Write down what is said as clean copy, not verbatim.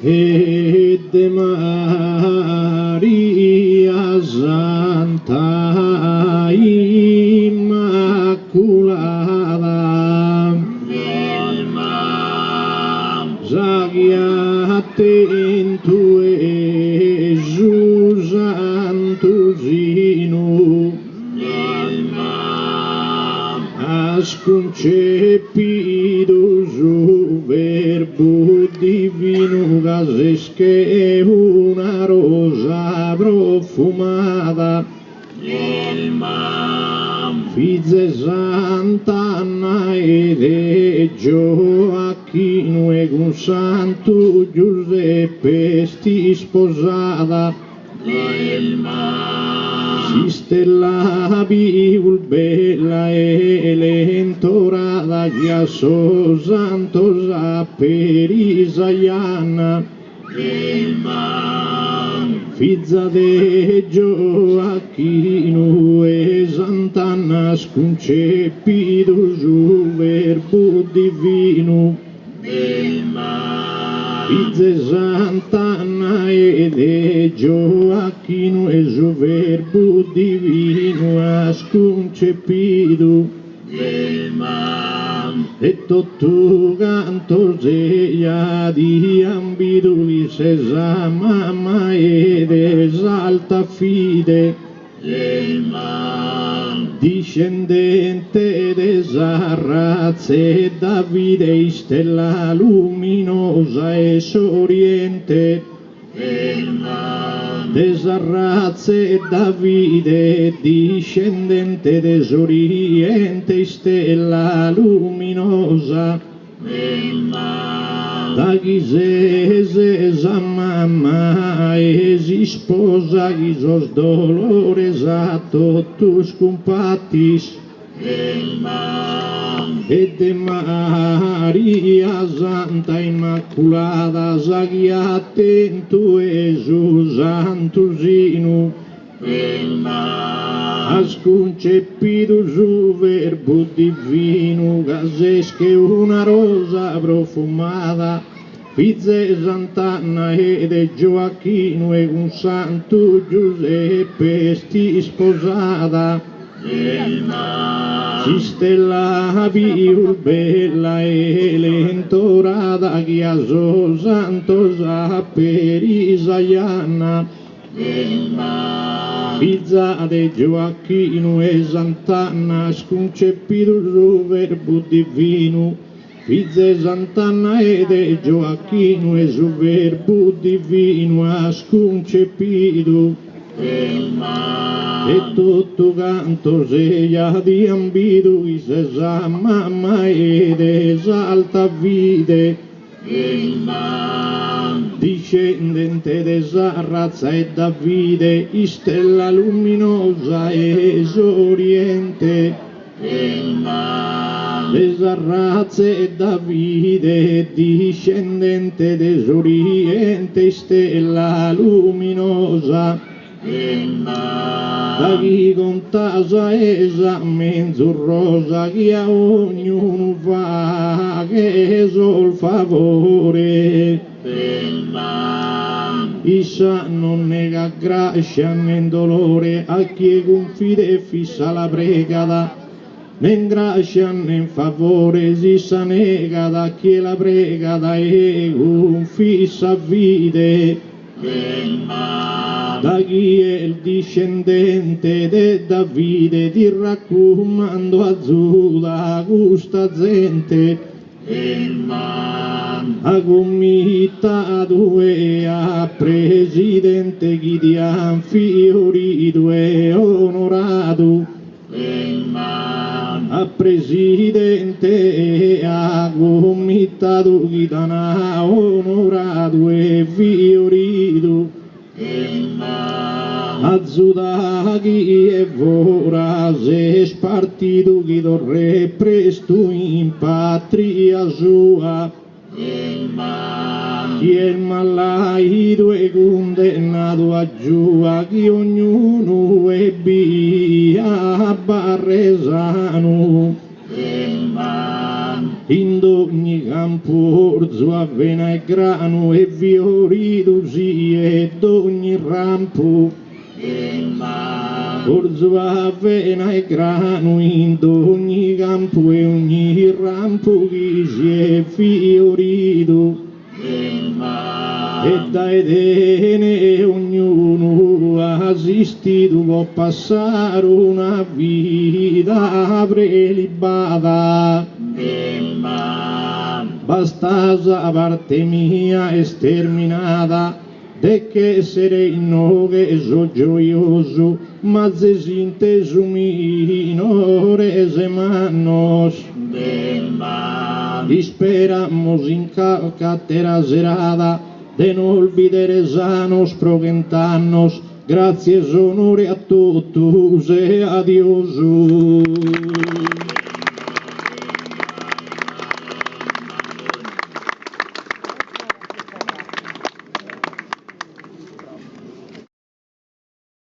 e de Maria Santa Immaculada, Zagiate tu Jesus Santusinu, has concepido su verbo divino, gases che una rosa profumata, Fizze Sant'Anna ed Gioacchino e con Santo Giuseppe sti sposata, si stellavi bella e lentorata, che so santo per Isaiana, figlia de Gioacchino e Sant'Anna, sconcepito su verbo divino, figlia Sant'Anna e Gioacchino e su verbo divino ha sconcepito, e tutto canto seia di ambito vi sesa mamma ed esalta fide, discendente desa razza e Davide, stella luminosa e sorriente, desa razza e Davide, discendente desoriente, stella luminosa, da Ghisese mamma esi sposa, Ghisos dolores a totus compatis, e de Maria Santa Immaculada, Zagiate in tu Gesù Santusinu, has concepito su verbo divino, gases che una rosa profumata, figlia Sant'Anna ed Gioacchino e un Santo Giuseppe sti sposata, si stellavi bella e lentorata, che a so santo per Isaiana, figlia de Gioacchino e Sant'Anna, sconcepito su verbo divino, figlia Sant'Anna ed Gioacchino e su verbo divino ha sconcepito, e tutto canto seia di ambito vi sesa mamma ed esalta vide, discendente desa razza e Davide, stella luminosa e sorriente, desa razza e Davide, discendente desoriente, stella luminosa, da chi contasa esa menzurosa, che a ognuno fa che sol favore, issa non nega grazia né dolore a chi confide e fissa la pregada, né grazia né favore si sa nega da chi la pregada e confissa vide, da chi è il discendente de Davide, ti raccomando a Giuda questa gente, a comitato e a presidente chi ti ha fiorito e onorato, a presidente e a comitato chi ti ha onorato e fiorito, a Giuda chi è ora se spartito chi torre presto in patria sua, chi è malaito e condannato a giua, chi ognuno è via barresano, in ogni campo, orzo, avena e grano e fiori d'usi ed ogni rampo. Orzo, avena e grano in ogni campo e ogni rampo chi si è fiorito. E da Edene ognuno ha assistito, può passare una vita prelibata. Basta la parte mia esterminata, de che sereno che so gioioso, ma se sinteso minore se manos. Esperamos in calcatera serata, de no olvidere sanos progentannos, gracias, onore a todos e a Dios.